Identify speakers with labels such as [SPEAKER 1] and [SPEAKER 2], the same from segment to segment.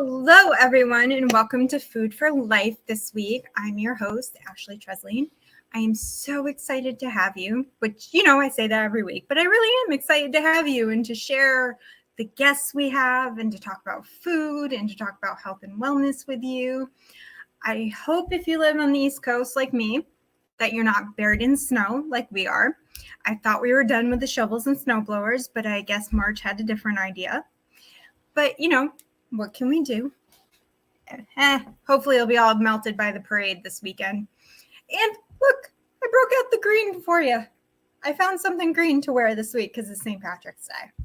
[SPEAKER 1] Hello, everyone, and welcome to Food for Life this week. I'm your host, Ashley Tresleen. I am so excited to have you, which, I say that every week, but I really am excited to have you and to share the guests we have and to talk about food and to talk about health and wellness with you. I hope if you live on the East Coast like me, that you're not buried in snow like we are. I thought we were done with the shovels and snow blowers, but I guess March had a different idea. But, what can we do? Hopefully it'll be all melted by the parade this weekend. And look, I broke out the green for you. I found something green to wear this week because it's St. Patrick's Day.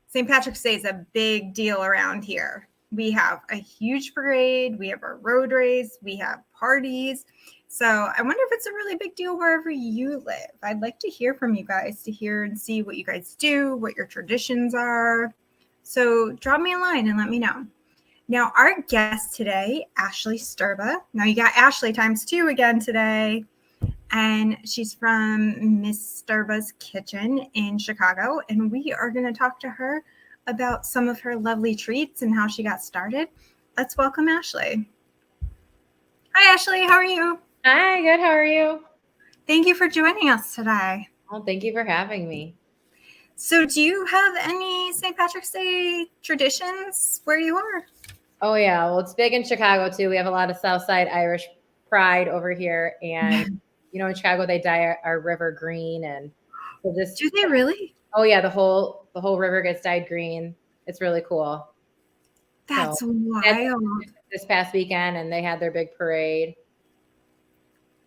[SPEAKER 1] St. Patrick's Day is a big deal around here. We have a huge parade. We have our road race. We have parties. So I wonder if it's a really big deal wherever you live. I'd like to hear from you guys, to hear and see what you guys do, what your traditions are. So drop me a line and let me know. Now, our guest today, Ashley Sterba. Now, you got Ashley times 2 again today. And she's from Miss Sterba's Kitchen in Chicago. And we are going to talk to her about some of her lovely treats and how she got started. Let's welcome Ashley. Hi, Ashley. How are you?
[SPEAKER 2] Hi, good. How are you?
[SPEAKER 1] Thank you for joining us today.
[SPEAKER 2] Well, thank you for having me.
[SPEAKER 1] So do you have any St. Patrick's Day traditions where you are?
[SPEAKER 2] Oh, yeah. Well, it's big in Chicago, too. We have a lot of Southside Irish pride over here. And, in Chicago, they dye our river green. And so
[SPEAKER 1] do they really?
[SPEAKER 2] Oh, yeah. The whole river gets dyed green. It's really cool.
[SPEAKER 1] That's wild.
[SPEAKER 2] This past weekend, and they had their big parade.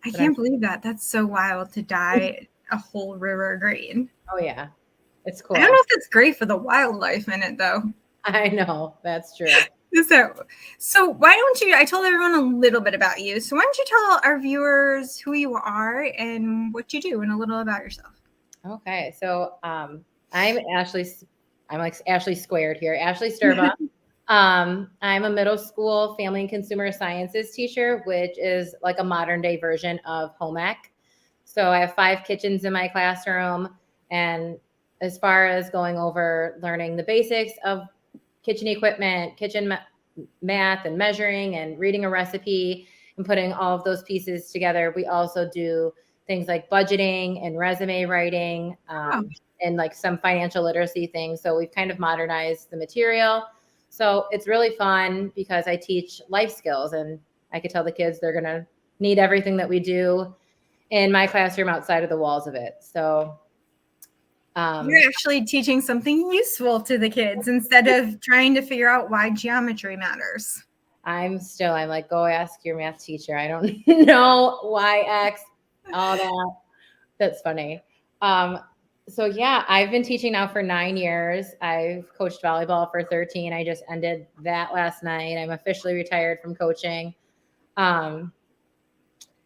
[SPEAKER 1] I can't believe that. That's so wild to dye a whole river green.
[SPEAKER 2] Oh, yeah. It's cool.
[SPEAKER 1] I don't know if that's great for the wildlife in it, though.
[SPEAKER 2] I know. That's true.
[SPEAKER 1] So why don't you, I told everyone a little bit about you. So why don't you tell our viewers who you are and what you do and a little about yourself?
[SPEAKER 2] Okay. So I'm Ashley. I'm like Ashley squared here. Ashley Sterba. I'm a middle school family and consumer sciences teacher, which is like a modern day version of home ec. So I have 5 kitchens in my classroom, and as far as going over learning the basics of kitchen equipment, kitchen math and measuring and reading a recipe and putting all of those pieces together. We also do things like budgeting and resume writing and like some financial literacy things. So we've kind of modernized the material. So it's really fun because I teach life skills, and I could tell the kids they're going to need everything that we do in my classroom outside of the walls of it. So
[SPEAKER 1] you're actually teaching something useful to the kids instead of trying to figure out why geometry matters.
[SPEAKER 2] I'm like, go ask your math teacher. I don't know why X, all that. That's funny. So yeah, I've been teaching now for 9 years. I've coached volleyball for 13. I just ended that last night. I'm officially retired from coaching. And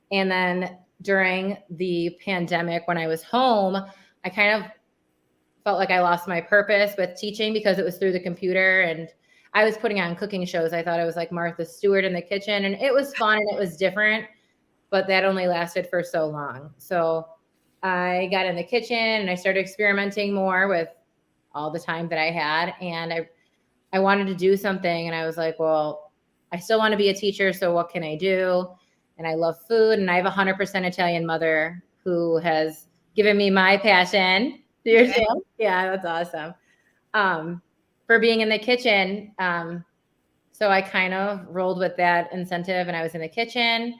[SPEAKER 2] then during the pandemic, when I was home, I kind of felt like I lost my purpose with teaching because it was through the computer, and I was putting on cooking shows. I thought I was like Martha Stewart in the kitchen, and it was fun and it was different, but that only lasted for so long. So I got in the kitchen and I started experimenting more with all the time that I had. And I wanted to do something, and I was like, well, I still want to be a teacher. So what can I do? And I love food, and I have a 100% Italian mother who has given me my passion. Yeah, that's awesome. For being in the kitchen. So I kind of rolled with that incentive, and I was in the kitchen,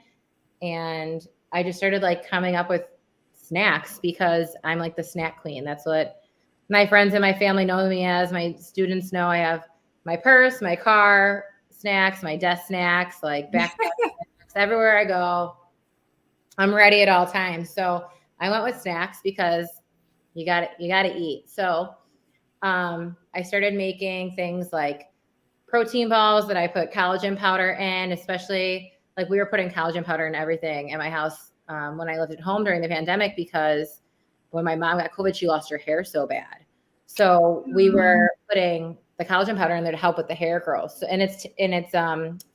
[SPEAKER 2] and I just started like coming up with snacks because I'm like the snack queen. That's what my friends and my family know me as. My students know I have my purse, my car snacks, my desk snacks, like backpack snacks. Everywhere I go, I'm ready at all times. So I went with snacks because you got to eat. So I started making things like protein balls that I put collagen powder in, especially like we were putting collagen powder in everything in my house when I lived at home during the pandemic, because when my mom got COVID, she lost her hair so bad. So we were putting the collagen powder in there to help with the hair growth. So, and it's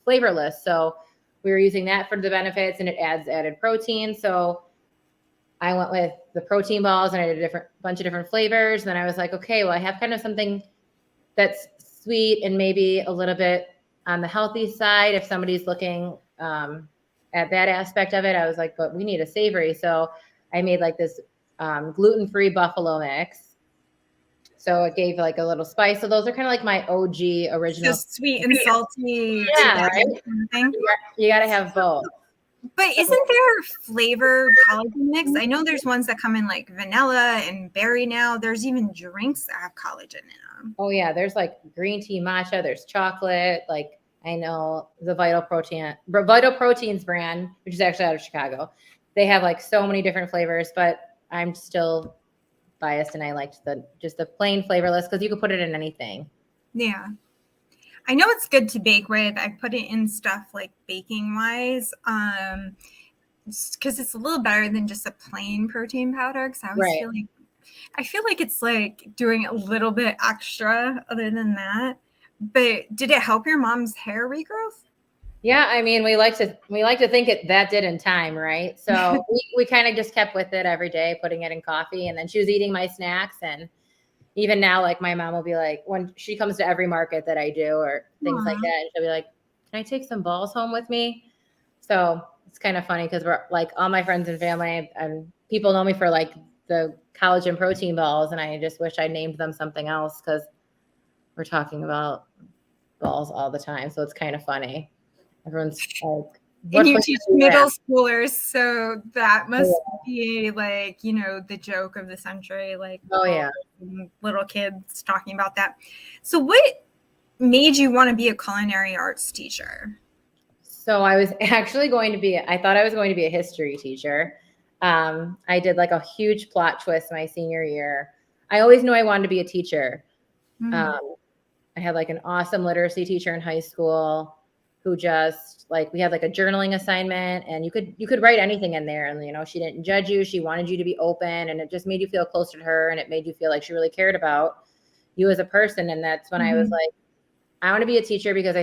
[SPEAKER 2] flavorless. So we were using that for the benefits, and it adds added protein. So I went with the protein balls, and I did a bunch of different flavors. And then I was like, okay, well, I have kind of something that's sweet and maybe a little bit on the healthy side, if somebody's looking at that aspect of it, I was like, but we need a savory. So I made like this gluten-free buffalo mix. So it gave like a little spice. So those are kind of like my OG original.
[SPEAKER 1] Just sweet and salty
[SPEAKER 2] Yeah,
[SPEAKER 1] together
[SPEAKER 2] right.
[SPEAKER 1] kind of thing.
[SPEAKER 2] You got to have both.
[SPEAKER 1] But isn't there flavored collagen mix? I know there's ones that come in like vanilla and berry now. There's even drinks that have collagen in them.
[SPEAKER 2] Oh yeah, there's like green tea matcha, there's chocolate, like I know the Vital Proteins brand, which is actually out of Chicago. They have like so many different flavors, but I'm still biased and I liked the plain flavorless because you could put it in anything.
[SPEAKER 1] Yeah. I know it's good to bake with. I put it in stuff like baking wise, because it's a little better than just a plain protein powder. Because I feel like it's like doing a little bit extra other than that. But did it help your mom's hair regrowth?
[SPEAKER 2] Yeah, I mean, we like to think that did in time, right? So we kind of just kept with it every day, putting it in coffee, and then she was eating my snacks. And even now, like my mom will be like, when she comes to every market that I do or things like that, she'll be like, "Can I take some balls home with me?" So it's kind of funny because we're like all my friends and family and people know me for like the collagen protein balls, and I just wish I named them something else because we're talking about balls all the time. So it's kind of funny. Everyone's like,
[SPEAKER 1] and you teach middle schoolers, so that must be like, the joke of the century, like,
[SPEAKER 2] oh yeah,
[SPEAKER 1] little kids talking about that. So what made you want to be a culinary arts teacher?
[SPEAKER 2] So I was actually I thought I was going to be a history teacher. I did like a huge plot twist my senior year. I always knew I wanted to be a teacher. I had like an awesome literacy teacher in high school who just like, we had like a journaling assignment and you could write anything in there. And, she didn't judge you. She wanted you to be open and it just made you feel closer to her. And it made you feel like she really cared about you as a person. And that's when I was like, I want to be a teacher because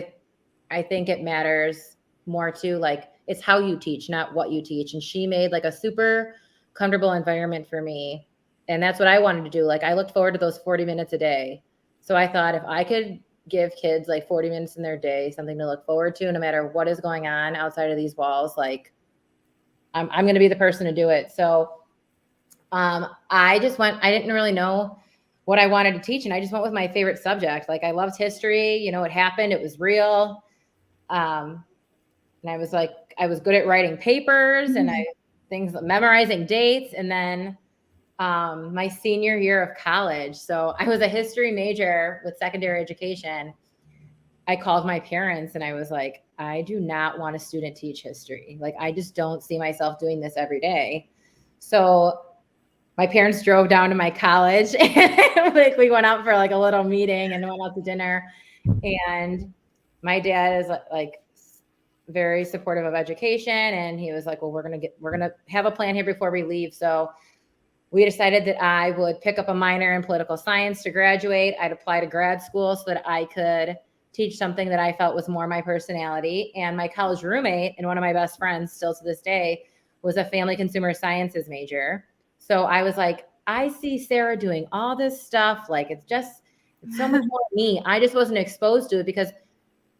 [SPEAKER 2] I think it matters more too. Like it's how you teach, not what you teach. And she made like a super comfortable environment for me. And that's what I wanted to do. Like I looked forward to those 40 minutes a day. So I thought if I could give kids like 40 minutes in their day, something to look forward to, no matter what is going on outside of these walls, like I'm going to be the person to do it. So I didn't really know what I wanted to teach. And I just went with my favorite subject. Like I loved history, it happened, it was real. And I was good at writing papers and memorizing dates. And then my senior year of college. So I was a history major with secondary education. I called my parents and I was like, I do not want a student teach history. Like, I just don't see myself doing this every day. So my parents drove down to my college and like we went out for like a little meeting and went out to dinner. And my dad is like very supportive of education. And he was like, well, we're going to have a plan here before we leave. So we decided that I would pick up a minor in political science to graduate. I'd apply to grad school so that I could teach something that I felt was more my personality. And my college roommate and one of my best friends still to this day was a family consumer sciences major. So I was like, I see Sarah doing all this stuff. Like it's so much more me. I just wasn't exposed to it because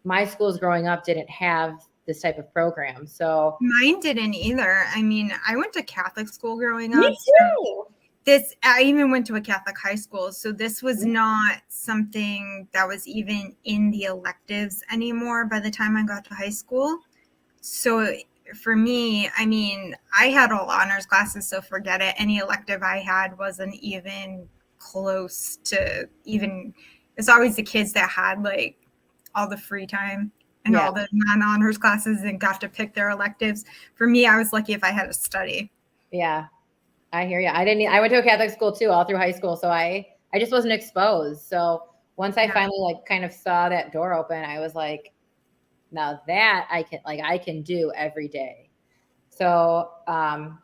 [SPEAKER 2] my schools growing up didn't have this type of program. So
[SPEAKER 1] mine didn't either. I mean, I went to Catholic school growing up.
[SPEAKER 2] Me too.
[SPEAKER 1] I even went to a Catholic high school. So this was not something that was even in the electives anymore by the time I got to high school. So for me, I mean, I had all honors classes, so forget it. Any elective I had wasn't even close to even, it's always the kids that had like all the free time and all the non-honors classes and got to pick their electives. For me, I was lucky if I had to study.
[SPEAKER 2] Yeah, I hear you. I went to a Catholic school too, all through high school. So I just wasn't exposed. So once I finally like kind of saw that door open, I was like, now that I can do every day. So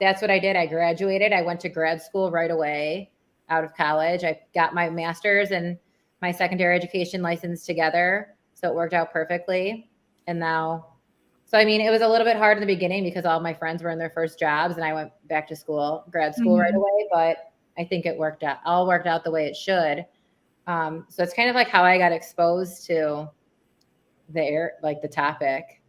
[SPEAKER 2] that's what I did. I graduated. I went to grad school right away out of college. I got my master's and my secondary education license together. So it worked out perfectly. And now, so I mean, it was a little bit hard in the beginning because all my friends were in their first jobs and I went back to grad school right away. But I think it all worked out the way it should. So it's kind of like how I got exposed to the topic.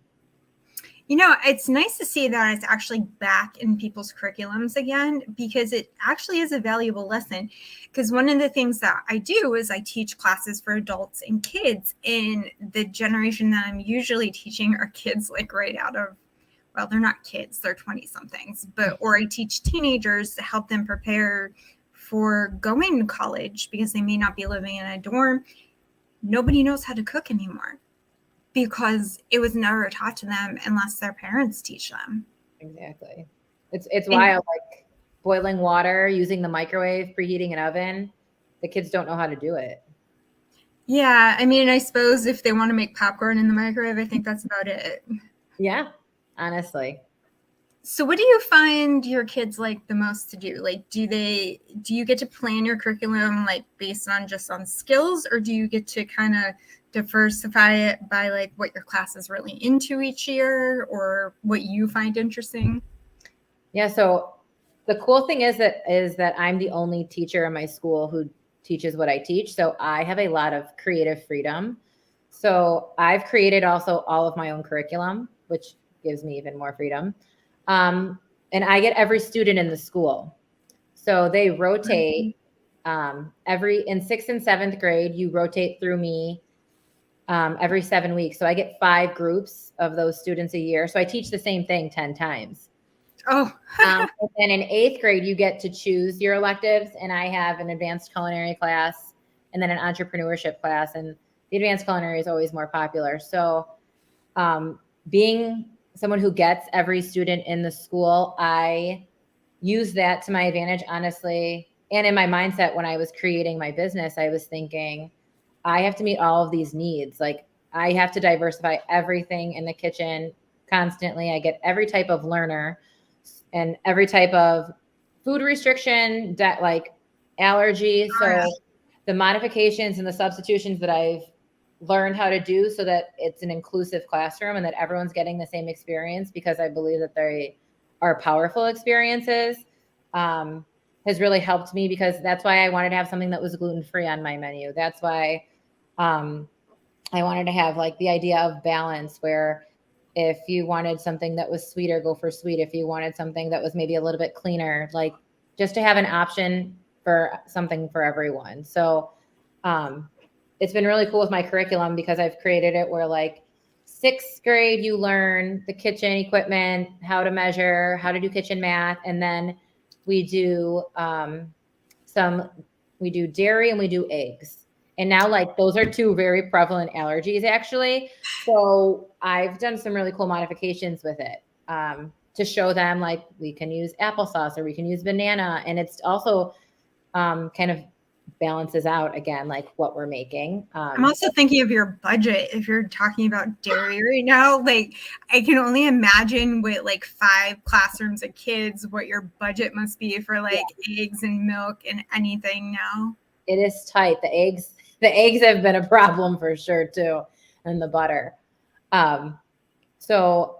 [SPEAKER 1] It's nice to see that it's actually back in people's curriculums again, because it actually is a valuable lesson. Because one of the things that I do is I teach classes for adults and kids, and the generation that I'm usually teaching are kids like right out of, well, they're not kids, they're 20 somethings, or I teach teenagers to help them prepare for going to college because they may not be living in a dorm. Nobody knows how to cook anymore, because it was never taught to them unless their parents teach them.
[SPEAKER 2] Exactly. It's wild, like boiling water, using the microwave, preheating an oven. The kids don't know how to do it.
[SPEAKER 1] Yeah, I mean, I suppose if they want to make popcorn in the microwave, I think that's about it.
[SPEAKER 2] Yeah, honestly.
[SPEAKER 1] So what do you find your kids like the most to do? Like, do you get to plan your curriculum like based on just on skills, or do you get to kind of diversify it by like what your class is really into each year or what you find interesting?
[SPEAKER 2] Yeah, so the cool thing is that I'm the only teacher in my school who teaches what I teach. So I have a lot of creative freedom. So I've created also all of my own curriculum, which gives me even more freedom. And I get every student in the school. So they rotate in 6th and 7th grade, you rotate through me every 7 weeks. So I get 5 groups of those students a year. So I teach the same thing 10 times.
[SPEAKER 1] Oh.
[SPEAKER 2] And then in 8th grade, you get to choose your electives. And I have an advanced culinary class and then an entrepreneurship class. And the advanced culinary is always more popular. So being someone who gets every student in the school, I use that to my advantage, honestly. And in my mindset, when I was creating my business, I was thinking, I have to meet all of these needs. Like, I have to diversify everything in the kitchen constantly. I get every type of learner and every type of food restriction, like allergy. So the modifications and the substitutions that I've learned how to do so that it's an inclusive classroom and that everyone's getting the same experience, because I believe that they are powerful experiences, has really helped me, because that's why I wanted to have something that was gluten-free on my menu. That's why I wanted to have like the idea of balance, where if you wanted something that was sweeter, go for sweet. If you wanted something that was maybe a little bit cleaner, like just to have an option for something for everyone. So it's been really cool with my curriculum, because I've created it where like 6th grade, you learn the kitchen equipment, how to measure, how to do kitchen math. And then we do dairy and we do eggs. And now, like, those are 2 very prevalent allergies, actually. So I've done some really cool modifications with it to show them, like, we can use applesauce or we can use banana. And it's also kind of balances out, again, like what we're making.
[SPEAKER 1] I'm also thinking of your budget. If you're talking about dairy right now, like, I can only imagine with like 5 classrooms of kids, what your budget must be for like eggs and milk and anything now.
[SPEAKER 2] It is tight. The eggs have been a problem for sure too, and the butter. So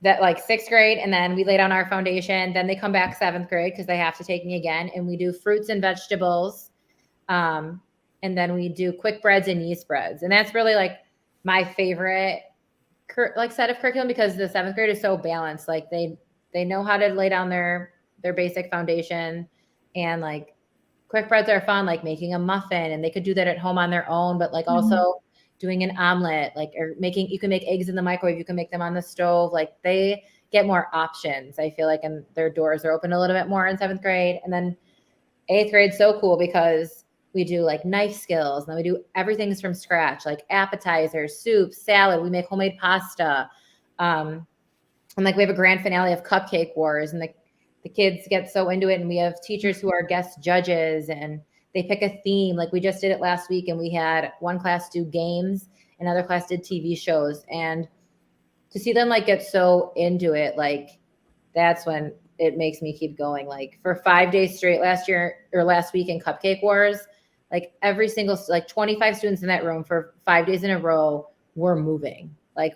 [SPEAKER 2] that like 6th grade, and then we lay down our foundation. Then they come back 7th grade because they have to take me again, and we do fruits and vegetables. And then we do quick breads and yeast breads, and that's really like my favorite like set of curriculum, because the 7th grade is so balanced. Like they know how to lay down their basic foundation, and like quick breads are fun, like making a muffin, and they could do that at home on their own, but like also doing an omelet, like, or you can make eggs in the microwave, you can make them on the stove. Like they get more options, I feel like, and their doors are open a little bit more in 7th grade. And then 8th grade, so cool, because we do like knife skills, and then we do everything's from scratch, like appetizers, soup, salad. We make homemade pasta. And like we have a grand finale of cupcake wars, and the kids get so into it. And we have teachers who are guest judges, and they pick a theme. Like we just did it last week, and we had one class do games, another class did TV shows. And to see them like get so into it, like that's when it makes me keep going. Like for 5 days straight last week in Cupcake Wars, like every single, like 25 students in that room for 5 days in a row were moving, like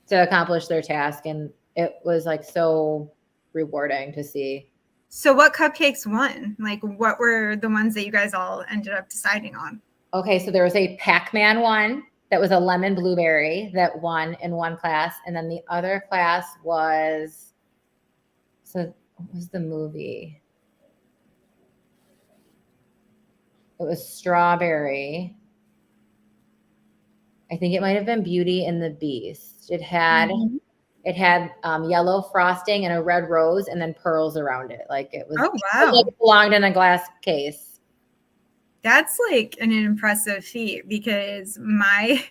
[SPEAKER 2] to accomplish their task. And it was like so rewarding to see.
[SPEAKER 1] So what cupcakes won? Like what were the ones that you guys all ended up deciding on?
[SPEAKER 2] Okay, so there was a Pac-Man one that was a lemon blueberry that won in one class. And then the other class was, so what was the movie? It was strawberry. I think it might have been Beauty and the Beast. It had yellow frosting and a red rose and then pearls around it. Like it was,
[SPEAKER 1] Oh, wow.
[SPEAKER 2] like it belonged in a glass case.
[SPEAKER 1] That's like an impressive feat because I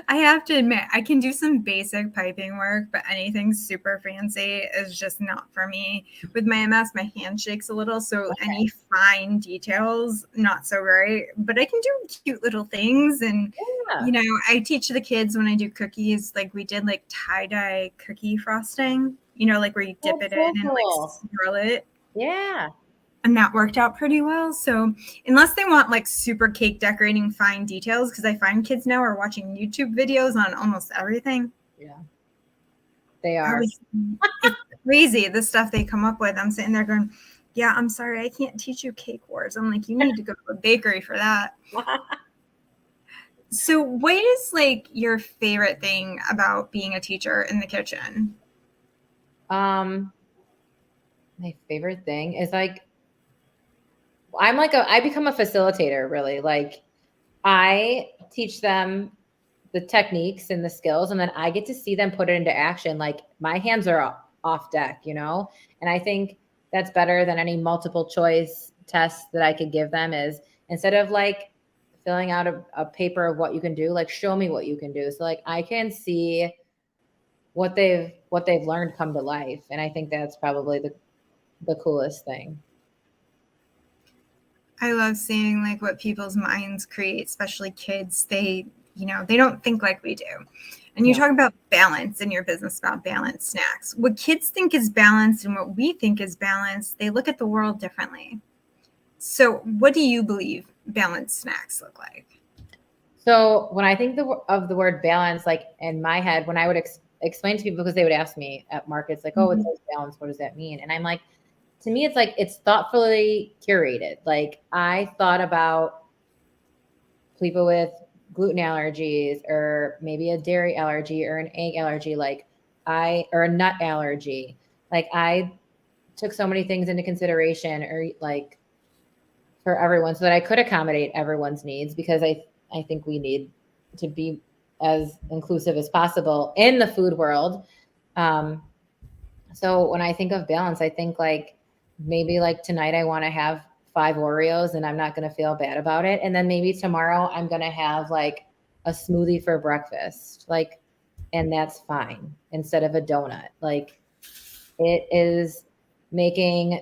[SPEAKER 1] have to admit, I can do some basic piping work, but anything super fancy is just not for me. With my MS, my hand shakes a little, so any fine details, not so great. But I can do cute little things. And, I teach the kids when I do cookies, like we did like tie-dye cookie frosting, like where you dip it in and like swirl it.
[SPEAKER 2] Yeah.
[SPEAKER 1] And that worked out pretty well. So unless they want like super cake decorating fine details, because I find kids now are watching YouTube videos on almost everything.
[SPEAKER 2] Yeah, they are.
[SPEAKER 1] It's crazy the stuff they come up with. I'm sitting there going, yeah, I'm sorry, I can't teach you cake wars. I'm like, you need to go to a bakery for that. So what is like your favorite thing about being a teacher in the kitchen?
[SPEAKER 2] My favorite thing is like, I become a facilitator, really. Like I teach them the techniques and the skills, and then I get to see them put it into action. Like my hands are off deck, and I think that's better than any multiple choice test that I could give them. Is instead of like filling out a paper of what you can do, like show me what you can do. So like I can see what they've learned come to life. And I think that's probably the coolest thing.
[SPEAKER 1] I love seeing like what people's minds create, especially kids. They don't think like we do. And you talk about balance in your business, about balanced snacks. What kids think is balanced and what we think is balanced, they look at the world differently. So what do you believe balanced snacks look like?
[SPEAKER 2] So when I think of the word balance, like in my head, when I would explain to people, because they would ask me at markets, like, oh, it says balance, what does that mean? And I'm like, to me, it's like, it's thoughtfully curated. Like I thought about people with gluten allergies or maybe a dairy allergy or an egg allergy, or a nut allergy. Like I took so many things into consideration, or like for everyone, so that I could accommodate everyone's needs, because I think we need to be as inclusive as possible in the food world. So when I think of balance, I think like maybe like tonight I want to have 5 Oreos and I'm not going to feel bad about it. And then maybe tomorrow I'm going to have like a smoothie for breakfast, like, and that's fine, instead of a donut. Like it is making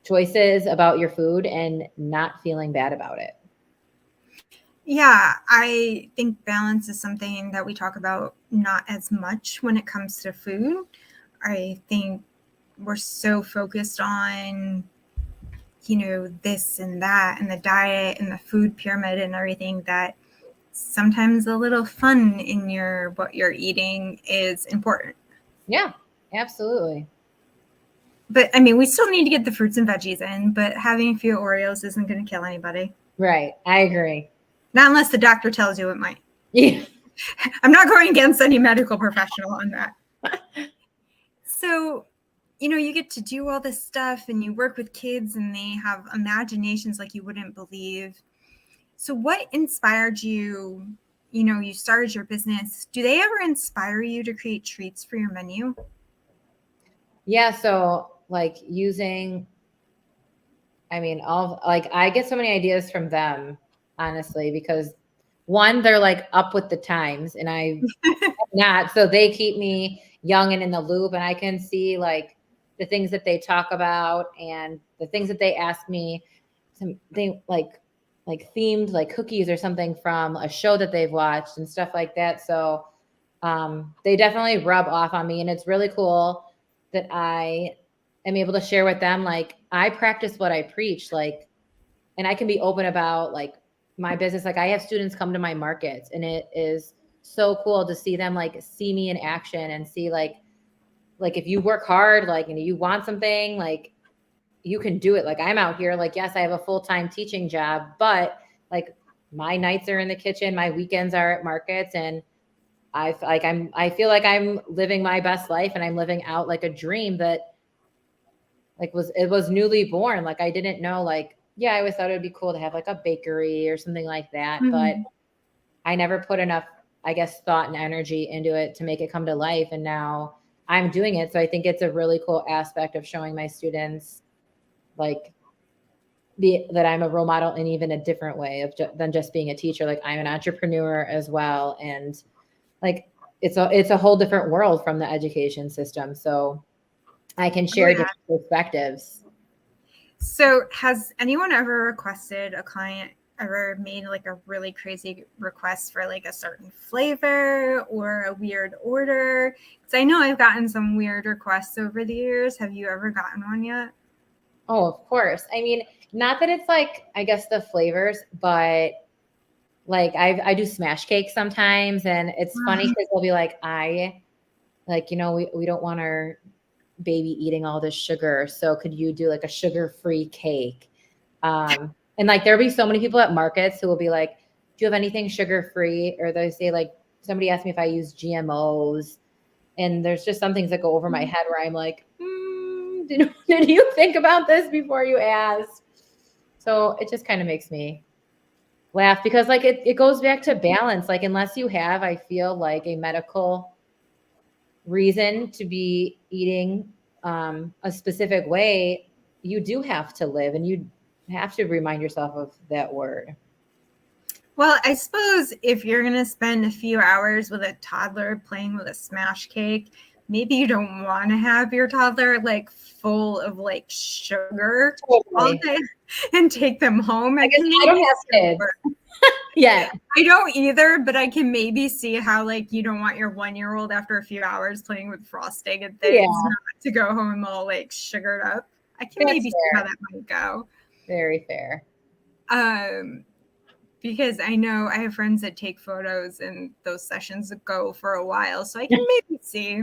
[SPEAKER 2] choices about your food and not feeling bad about it.
[SPEAKER 1] Yeah, I think balance is something that we talk about not as much when it comes to food. I think we're so focused on, this and that and the diet and the food pyramid and everything, that sometimes a little fun in what you're eating is important.
[SPEAKER 2] Yeah, absolutely.
[SPEAKER 1] But I mean, we still need to get the fruits and veggies in, but having a few Oreos isn't going to kill anybody.
[SPEAKER 2] Right. I agree.
[SPEAKER 1] Not unless the doctor tells you it might.
[SPEAKER 2] Yeah.
[SPEAKER 1] I'm not going against any medical professional on that. So, you get to do all this stuff and you work with kids and they have imaginations like you wouldn't believe. So what inspired you? You started your business. Do they ever inspire you to create treats for your menu?
[SPEAKER 2] Yeah. So like I get so many ideas from them, honestly, because one, they're like up with the times and I'm not, so they keep me young and in the loop, and I can see like the things that they talk about and the things that they ask me. They like themed like cookies or something from a show that they've watched and stuff like that. So they definitely rub off on me, and it's really cool that I am able to share with them. Like I practice what I preach, like, and I can be open about like my business. Like I have students come to my markets, and it is so cool to see them like see me in action and see like if you work hard, like, and you want something, like you can do it. Like I'm out here, like, yes, I have a full-time teaching job, but like my nights are in the kitchen, my weekends are at markets, and I feel like I'm living my best life, and I'm living out like a dream that like it was newly born. Like I didn't know, like, yeah, I always thought it would be cool to have like a bakery or something like that, but I never put enough, I guess, thought and energy into it to make it come to life. And now I'm doing it. So I think it's a really cool aspect of showing my students like that I'm a role model in even a different way than just being a teacher. Like I'm an entrepreneur as well. And like, it's a whole different world from the education system. So I can share different perspectives.
[SPEAKER 1] So has anyone ever requested, a client ever made like a really crazy request for like a certain flavor or a weird order? Because I know I've gotten some weird requests over the years. Have you ever gotten one yet?
[SPEAKER 2] Oh, of course. I mean, not that it's like, I guess the flavors, but like I do smash cakes sometimes, and it's funny because they'll be like, we don't want our baby eating all this sugar, so could you do like a sugar-free cake? And like there'll be so many people at markets who will be like, do you have anything sugar-free? Or they say, like, somebody asked me if I use GMOs, and there's just some things that go over my head where I'm like, did you think about this before you asked? So it just kind of makes me laugh, because like it goes back to balance. Like unless you have, I feel like, a medical reason to be eating a specific way, you do have to live, and you have to remind yourself of that word.
[SPEAKER 1] Well, I suppose if you're going to spend a few hours with a toddler playing with a smash cake, maybe you don't want to have your toddler like full of like sugar all day and take them home.
[SPEAKER 2] I guess I don't have kids. Yeah,
[SPEAKER 1] I don't either, but I can maybe see how like you don't want your 1-year-old after a few hours playing with frosting and things not to go home all like sugared up. I can maybe see how that might go.
[SPEAKER 2] Very fair.
[SPEAKER 1] Because I know I have friends that take photos and those sessions go for a while, so I can maybe see,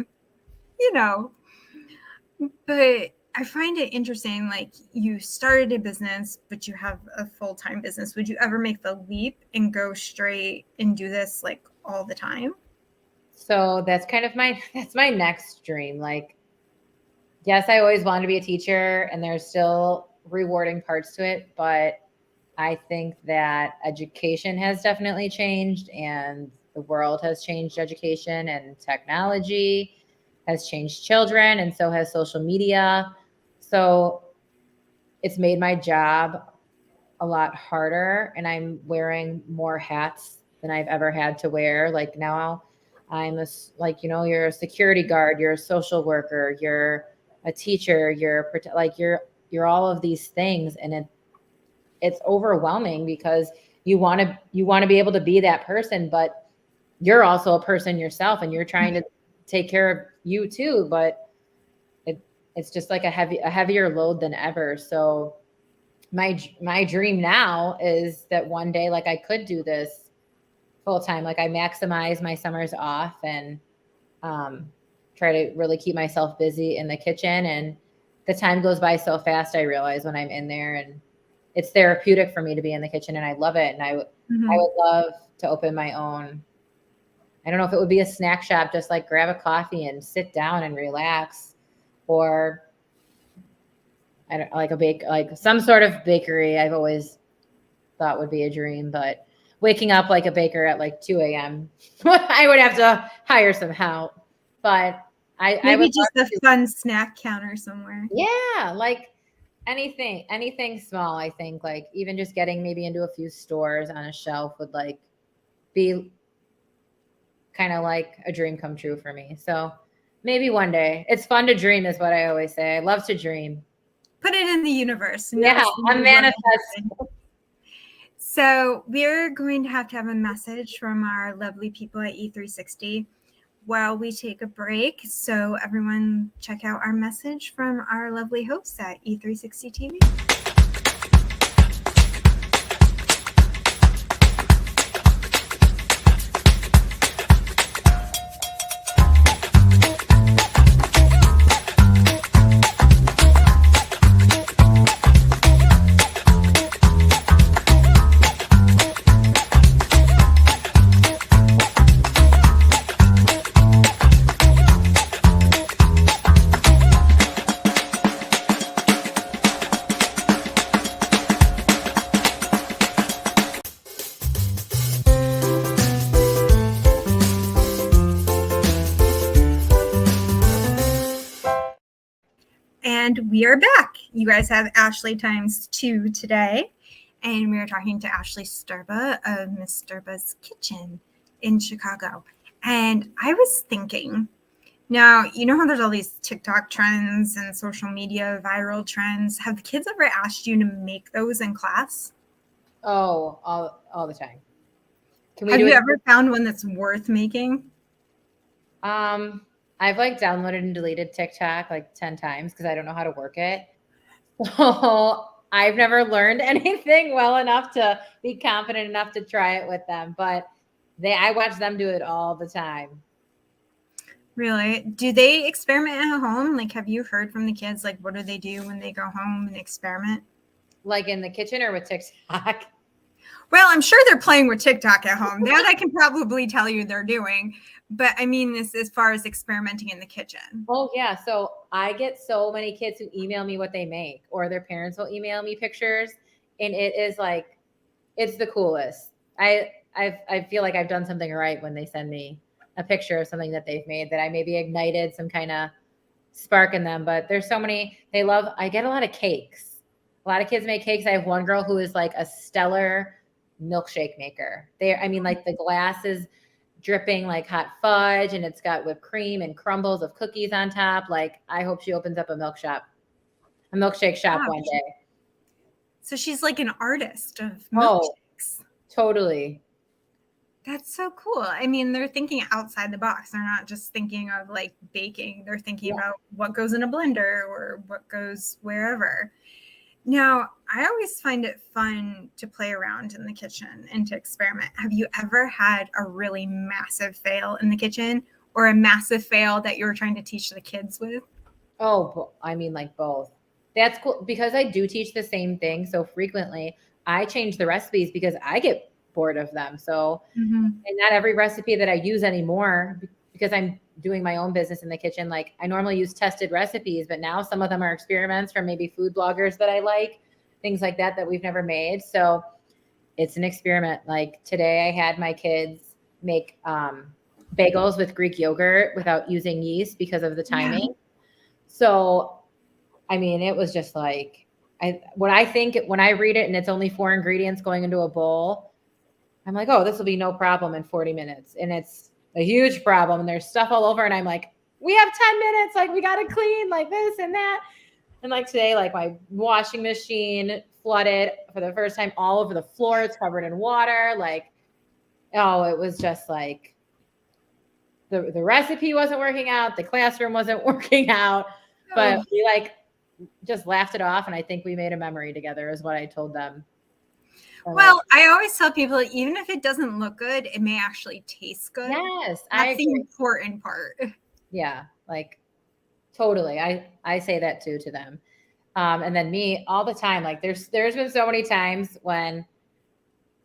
[SPEAKER 1] but I find it interesting, like you started a business, but you have a full-time business. Would you ever make the leap and go straight and do this like all the time?
[SPEAKER 2] So that's kind of that's my next dream. Like, yes, I always wanted to be a teacher, and there's still rewarding parts to it, but I think that education has definitely changed, and the world has changed education, and technology has changed children, and so has social media. So it's made my job a lot harder, and I'm wearing more hats than I've ever had to wear. Like now I'm you're a security guard, you're a social worker, you're a teacher, you're all of these things. And it's overwhelming because you want to be able to be that person, but you're also a person yourself, and you're trying to take care of you too. But it's just like a heavier load than ever. So my dream now is that one day, like I could do this full time. Like I maximize my summers off and try to really keep myself busy in the kitchen. And the time goes by so fast, I realize when I'm in there, and it's therapeutic for me to be in the kitchen, and I love it. And I would love to open my own. I don't know if it would be a snack shop, just like grab a coffee and sit down and relax, or I don't like some sort of bakery. I've always thought would be a dream, but waking up like a baker at like 2 a.m. I would have to hire some help. But I would
[SPEAKER 1] just a fun snack counter somewhere.
[SPEAKER 2] Yeah, like anything small. I think like even just getting maybe into a few stores on a shelf would like be kind of like a dream come true for me. So maybe one day. It's fun to dream is what I always say. I love to dream.
[SPEAKER 1] Put it in the universe.
[SPEAKER 2] Yeah, I'm manifesting.
[SPEAKER 1] So we're going to have a message from our lovely people at E360 while we take a break. So everyone check out our message from our lovely hosts at E360 TV. And we are back. You guys have Ashley times 2 today. And we are talking to Ashley Sterba of Miss Sterba's Kitchen in Chicago. And I was thinking, now, you know how there's all these TikTok trends and social media viral trends? Have the kids ever asked you to make those in class?
[SPEAKER 2] Oh, all the time. Can we
[SPEAKER 1] Have
[SPEAKER 2] do
[SPEAKER 1] you
[SPEAKER 2] it?
[SPEAKER 1] ever found one that's worth making?
[SPEAKER 2] I've like downloaded and deleted TikTok like 10 times because I don't know how to work it. So I've never learned anything well enough to be confident enough to try it with them. But I watch them do it all the time.
[SPEAKER 1] Really? Do they experiment at home? Like, have you heard from the kids? Like, what do they do when they go home and experiment?
[SPEAKER 2] Like in the kitchen or with TikTok?
[SPEAKER 1] Well, I'm sure they're playing with TikTok at home. That I can probably tell you they're doing. But I mean, this as far as experimenting in the kitchen.
[SPEAKER 2] Oh yeah. So I get so many kids who email me what they make, or their parents will email me pictures, and it is like, it's the coolest. I feel like I've done something right when they send me a picture of something that they've made that I maybe ignited some kind of spark in them. But there's so many, I get a lot of cakes. A lot of kids make cakes. I have one girl who is like a stellar milkshake maker. Like the glass is dripping like hot fudge and it's got whipped cream and crumbles of cookies on top. Like, I hope she opens up a milkshake shop
[SPEAKER 1] Wow.
[SPEAKER 2] one day.
[SPEAKER 1] So she's like an artist of
[SPEAKER 2] Oh,
[SPEAKER 1] milkshakes.
[SPEAKER 2] totally.
[SPEAKER 1] That's so cool. I mean, they're thinking outside the box. They're not just thinking of like baking. They're thinking about what goes in a blender or what goes wherever. Now, I always find it fun to play around in the kitchen and to experiment. Have you ever had a really massive fail in the kitchen or a massive fail that you were trying to teach the kids with?
[SPEAKER 2] Oh, I mean, like both. That's cool because I do teach the same thing so frequently. I change the recipes because I get bored of them. So, and not every recipe that I use anymore, because I'm doing my own business in the kitchen. Like, I normally use tested recipes, but now some of them are experiments from maybe food bloggers that I like, things like that we've never made. So it's an experiment. Like today I had my kids make bagels with Greek yogurt without using yeast because of the timing. Yeah. So, I mean, it was just like, when I read it and it's only 4 ingredients going into a bowl, I'm like, oh, this will be no problem in 40 minutes. And it's a huge problem. And there's stuff all over. And I'm like, we have 10 minutes. Like, we got to clean like this and that. And like today, like my washing machine flooded for the first time all over the floor. It's covered in water. Like, oh, it was just like the recipe wasn't working out. The classroom wasn't working out. But we like just laughed it off. And I think we made a memory together is what I told them.
[SPEAKER 1] Well, I always tell people, even if it doesn't look good, it may actually taste good.
[SPEAKER 2] Yes.
[SPEAKER 1] That's the important part.
[SPEAKER 2] Yeah. Like totally. I say that too to them. And then me all the time, like there's been so many times when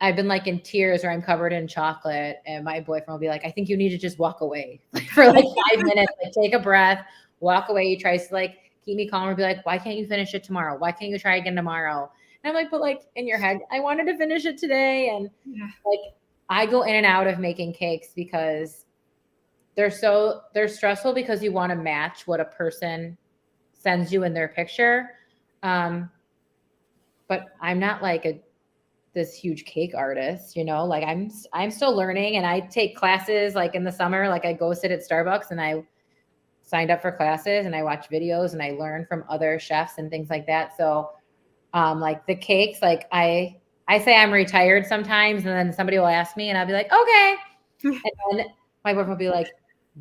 [SPEAKER 2] I've been like in tears or I'm covered in chocolate and my boyfriend will be like, I think you need to just walk away for like 5 minutes, like take a breath, walk away. He tries to like keep me calm or be like, why can't you finish it tomorrow? Why can't you try again tomorrow? And I'm like, but like in your head, I wanted to finish it today. And like, I go in and out of making cakes because they're stressful because you want to match what a person sends you in their picture. But I'm not like this huge cake artist, you know, like I'm still learning and I take classes like in the summer, like I go sit at Starbucks and I signed up for classes and I watch videos and I learn from other chefs and things like that. So like the cakes, like I say I'm retired sometimes and then somebody will ask me and I'll be like, okay. And then my boyfriend will be like,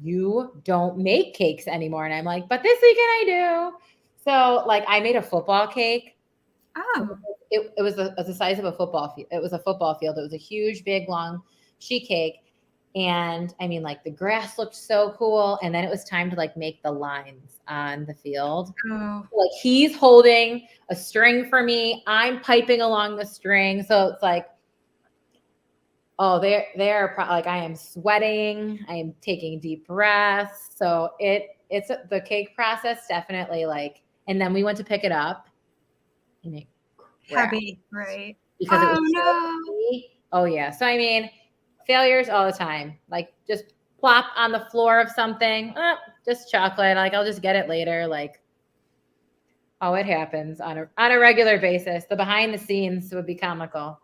[SPEAKER 2] you don't make cakes anymore. And I'm like, but this weekend I do. So like I made a football cake.
[SPEAKER 1] Oh.
[SPEAKER 2] It was the size of a football field. It was a football field. It was a huge, big, long sheet cake. And I mean, like the grass looked so cool. And then it was time to like make the lines on the field.
[SPEAKER 1] Oh.
[SPEAKER 2] Like he's holding a string for me. I'm piping along the string. So it's like, oh, they're like, I am sweating. I am taking deep breaths. So it's the cake process definitely like, and then we went to pick it up and it
[SPEAKER 1] heavy, right?
[SPEAKER 2] Because it was so heavy. Oh yeah. So I mean, failures all the time. Like just plop on the floor of something, just chocolate. Like I'll just get it later. Like Oh, it happens on a regular basis. The behind the scenes would be comical.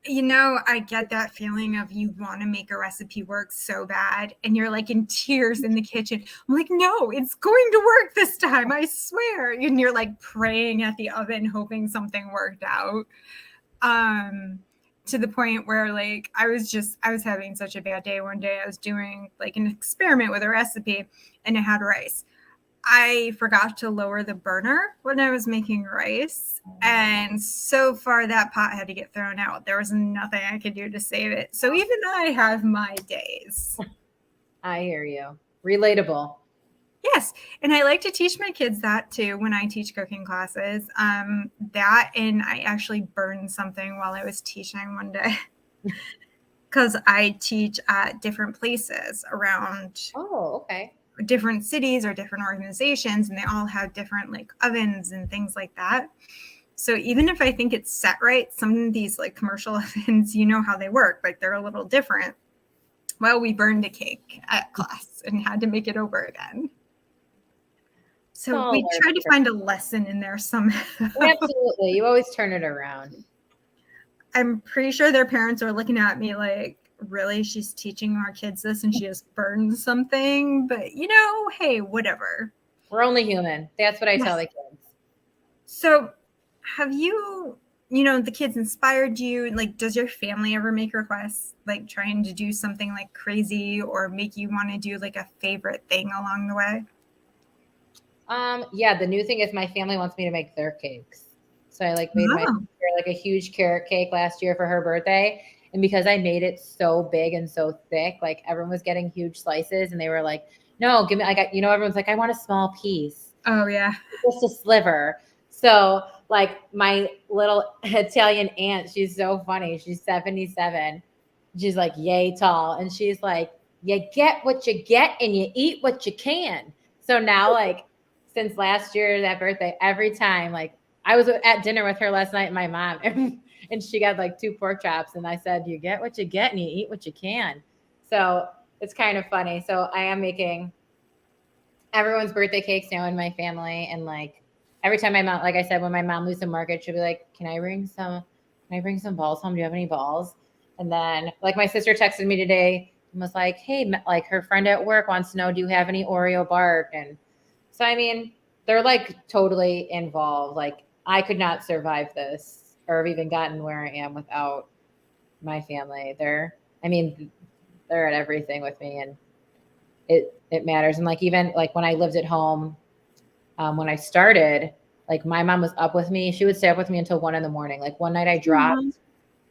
[SPEAKER 1] I get that feeling of you want to make a recipe work so bad and you're like in tears in the kitchen. I'm like, no, it's going to work this time, I swear. And you're like praying at the oven, hoping something worked out. To the point where like I was having such a bad day one day. I was doing like an experiment with a recipe and it had rice. I forgot to lower the burner when I was making rice. And so far that pot had to get thrown out. There was nothing I could do to save it. So even I have my days.
[SPEAKER 2] I hear you. Relatable.
[SPEAKER 1] Yes. And I like to teach my kids that too when I teach cooking classes. That and I actually burned something while I was teaching one day. Because I teach at different places around
[SPEAKER 2] Okay.
[SPEAKER 1] different cities or different organizations, and they all have different like ovens and things like that. So even if I think it's set right, some of these like commercial ovens, you know how they work, like they're a little different. Well, we burned a cake at class and had to make it over again. So we try to find a lesson in there somehow.
[SPEAKER 2] Absolutely. You always turn it around.
[SPEAKER 1] I'm pretty sure their parents are looking at me like, really, she's teaching our kids this and she just burned something? But hey, whatever.
[SPEAKER 2] We're only human. That's what I tell the kids.
[SPEAKER 1] So have the kids inspired you? Like, does your family ever make requests, like trying to do something like crazy or make you want to do like a favorite thing along the way?
[SPEAKER 2] Yeah, the new thing is my family wants me to make their cakes. So I like made my sister like a huge carrot cake last year for her birthday. And because I made it so big and so thick, like everyone was getting huge slices and they were like, no, give me, everyone's like, I want a small piece.
[SPEAKER 1] Oh yeah.
[SPEAKER 2] Just a sliver. So like my little Italian aunt, she's so funny. She's 77. She's like yay tall. And she's like, you get what you get and you eat what you can. So now like since last year, that birthday, every time, like I was at dinner with her last night and my mom and she got like 2 pork chops. And I said, you get what you get and you eat what you can. So it's kind of funny. So I am making everyone's birthday cakes now in my family. And like every time my mom, like I said, when my mom leaves the market, she'll be like, can I bring some balls home? Do you have any balls? And then like my sister texted me today and was like, hey, like her friend at work wants to know, do you have any Oreo bark? And so, I mean, they're like totally involved. Like I could not survive this or have even gotten where I am without my family. They're at everything with me and it matters. And like, even like when I lived at home, when I started, like my mom was up with me. She would stay up with me until 1 a.m. Like one night I dropped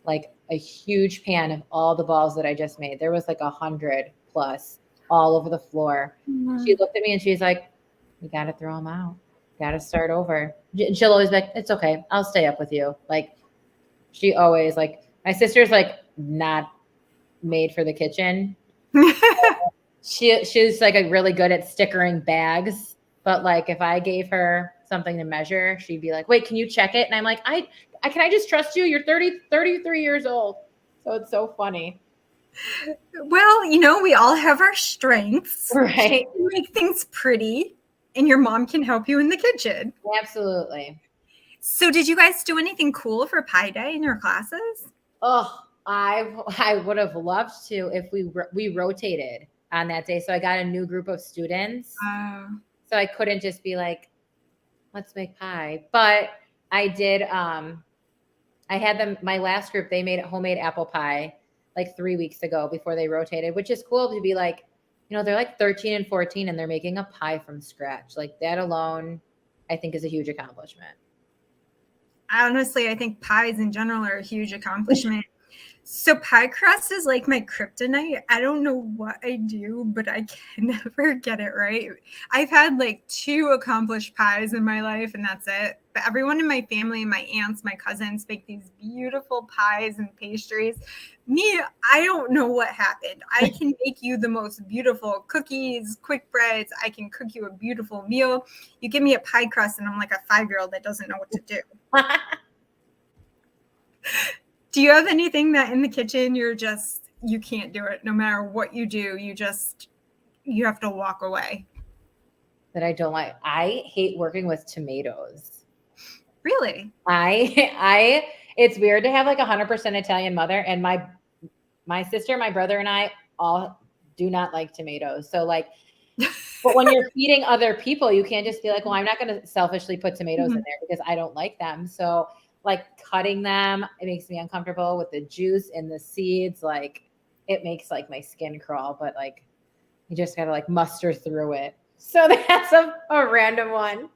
[SPEAKER 2] like a huge pan of all the balls that I just made. There was like 100 plus all over the floor. She looked at me and she's like, you got to throw them out. Got to start over. She'll always be like, it's okay. I'll stay up with you. Like she always like, my sister's like not made for the kitchen. She's like a really good at stickering bags. But like if I gave her something to measure, she'd be like, wait, can you check it? And I'm like, can I just trust you? You're 33 years old. So it's so funny.
[SPEAKER 1] Well, we all have our strengths.
[SPEAKER 2] Right.
[SPEAKER 1] You make things pretty. And your mom can help you in the kitchen.
[SPEAKER 2] Absolutely.
[SPEAKER 1] So did you guys do anything cool for Pi Day in your classes?
[SPEAKER 2] Oh, I would have loved to if we rotated on that day. So I got a new group of students. So I couldn't just be like, let's make pie. But I did, I had them, my last group, they made homemade apple pie like 3 weeks ago before they rotated, which is cool to be like, they're like 13 and 14 and they're making a pie from scratch. Like that alone, I think is a huge accomplishment.
[SPEAKER 1] Honestly, I think pies in general are a huge accomplishment. So pie crust is like my kryptonite. I don't know what I do, but I can never get it right. I've had like 2 accomplished pies in my life and that's it. But everyone in my family, my aunts, my cousins make these beautiful pies and pastries. Me, I don't know what happened. I can make you the most beautiful cookies, quick breads. I can cook you a beautiful meal. You give me a pie crust and I'm like a 5-year-old that doesn't know what to do. Do you have anything that in the kitchen you can't do it? No matter what you do, you have to walk away?
[SPEAKER 2] that I don't like. I hate working with tomatoes.
[SPEAKER 1] Really?
[SPEAKER 2] It's weird to have like 100% Italian mother, and my sister, my brother, and I all do not like tomatoes. So like, but when you're feeding other people, you can't just be like, well, I'm not going to selfishly put tomatoes in
[SPEAKER 1] Mhm.
[SPEAKER 2] there because I don't like them. So like cutting them, it makes me uncomfortable with the juice and the seeds. Like it makes like my skin crawl, but like you just got to like muster through it. So that's a random one.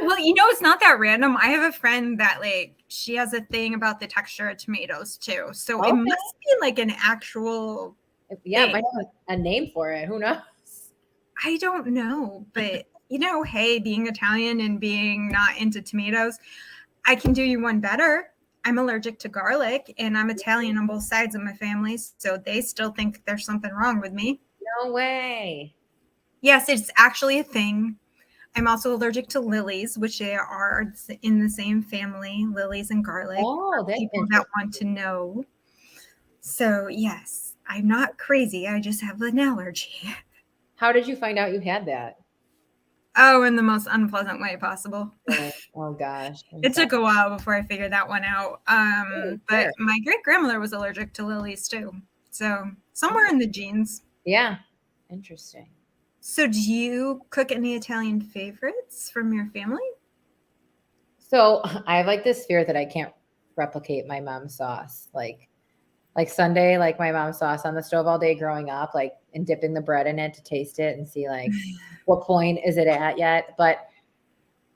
[SPEAKER 1] Well, it's not that random. I have a friend that like she has a thing about the texture of tomatoes too. So it
[SPEAKER 2] Okay.
[SPEAKER 1] must be like an actual
[SPEAKER 2] Yeah, it
[SPEAKER 1] thing.
[SPEAKER 2] might have a name for it. Who knows?
[SPEAKER 1] I don't know, but hey, being Italian and being not into tomatoes, I can do you one better. I'm allergic to garlic and I'm Italian on both sides of my family, so they still think there's something wrong with me.
[SPEAKER 2] No way.
[SPEAKER 1] Yes, it's actually a thing. I'm also allergic to lilies, which they are in the same family, lilies and garlic,
[SPEAKER 2] Oh,
[SPEAKER 1] for
[SPEAKER 2] that's
[SPEAKER 1] people that
[SPEAKER 2] interesting.
[SPEAKER 1] want to know. So, yes, I'm not crazy. I just have an allergy.
[SPEAKER 2] How did you find out you had that?
[SPEAKER 1] Oh, in the most unpleasant way possible.
[SPEAKER 2] Oh gosh. I'm
[SPEAKER 1] It
[SPEAKER 2] sorry.
[SPEAKER 1] took a while before I figured that one out.
[SPEAKER 2] Oh,
[SPEAKER 1] But
[SPEAKER 2] sure.
[SPEAKER 1] my great grandmother was allergic to lilies too. So, somewhere in the genes.
[SPEAKER 2] Yeah. Interesting.
[SPEAKER 1] So, do you cook any Italian favorites from your family?
[SPEAKER 2] So I have like this fear that I can't replicate my mom's sauce. Like Sunday, like my mom's sauce on the stove all day growing up, like and dipping the bread in it to taste it and see like what point is it at yet. But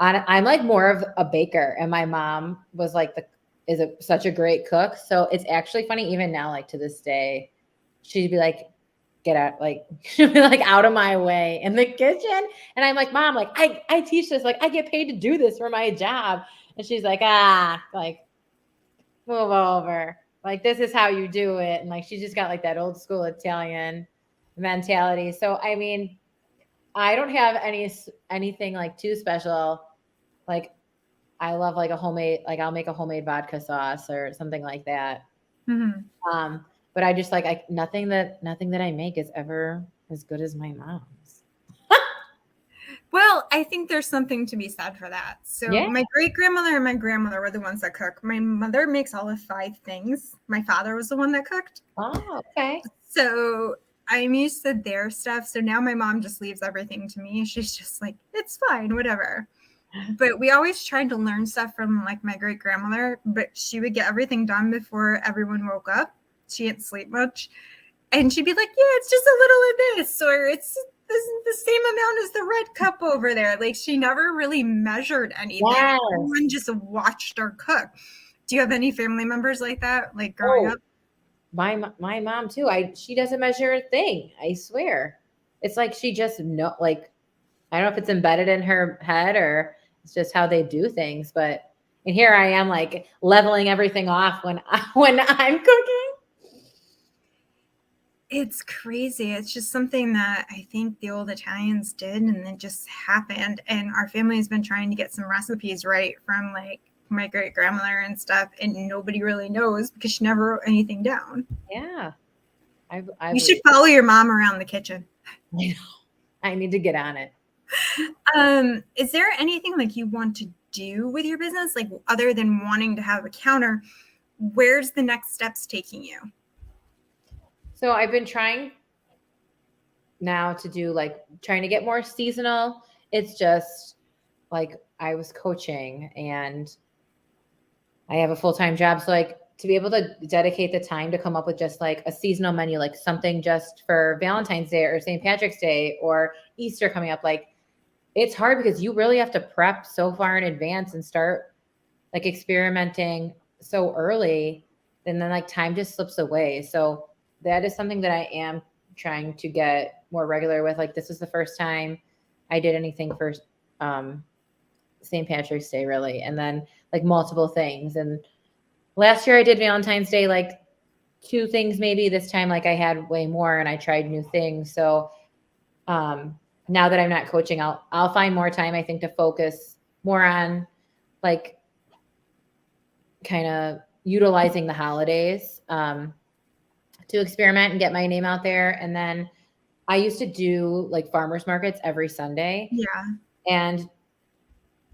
[SPEAKER 2] I'm like more of a baker, and my mom was like such a great cook. So it's actually funny even now, like to this day, she'd be like, get out, like she'd be like out of my way in the kitchen. And I'm like, Mom, like I teach this, like I get paid to do this for my job. And she's like, like move over. Like this is how you do it. And like she just got like that old school Italian mentality. So I mean, I don't have anything like too special. Like I love like a homemade, like I'll make a homemade vodka sauce or something like that.
[SPEAKER 1] Mm-hmm.
[SPEAKER 2] But I just like nothing that I make is ever as good as my mom's.
[SPEAKER 1] Well, I think there's something to be said for that. So,
[SPEAKER 2] Yeah.
[SPEAKER 1] my great grandmother and my grandmother were the ones that cook. My mother makes all of 5 things. My father was the one that cooked.
[SPEAKER 2] Oh, okay.
[SPEAKER 1] So, I'm used to their stuff. So now my mom just leaves everything to me. She's just like, it's fine, whatever. But we always tried to learn stuff from like my great grandmother, but she would get everything done before everyone woke up. She didn't sleep much. And she'd be like, yeah, it's just a little of this, or it's the same amount as the red cup over there. Like she never really measured anything.
[SPEAKER 2] Yes.
[SPEAKER 1] Everyone just watched her cook. Do you have any family members like that, like growing
[SPEAKER 2] Oh,
[SPEAKER 1] up?
[SPEAKER 2] my mom too. She doesn't measure a thing. I swear. It's like she just know, like I don't know if it's embedded in her head or it's just how they do things. But and here I am like leveling everything off when I'm cooking.
[SPEAKER 1] It's crazy. It's just something that I think the old Italians did, and it just happened. And our family's been trying to get some recipes right from like my great grandmother and stuff, and nobody really knows because she never wrote anything down.
[SPEAKER 2] Yeah.
[SPEAKER 1] You should follow your mom around the kitchen.
[SPEAKER 2] I need to get on it.
[SPEAKER 1] Is there anything like you want to do with your business, like other than wanting to have a counter? Where's the next steps taking you?
[SPEAKER 2] So I've been trying now to do like trying to get more seasonal. It's just like I was coaching and I have a full-time job. So like to be able to dedicate the time to come up with just like a seasonal menu, like something just for Valentine's Day or St. Patrick's Day or Easter coming up, like it's hard because you really have to prep so far in advance and start like experimenting so early, and then like time just slips away. So that is something that I am trying to get more regular with. Like this is the first time I did anything for St. Patrick's Day really, and then like multiple things. And last year I did Valentine's Day like 2 things maybe. This time like I had way more and I tried new things. So now that I'm not coaching, I'll find more time I think to focus more on like kind of utilizing the holidays to experiment and get my name out there. And then I used to do like farmers markets every Sunday.
[SPEAKER 1] Yeah.
[SPEAKER 2] And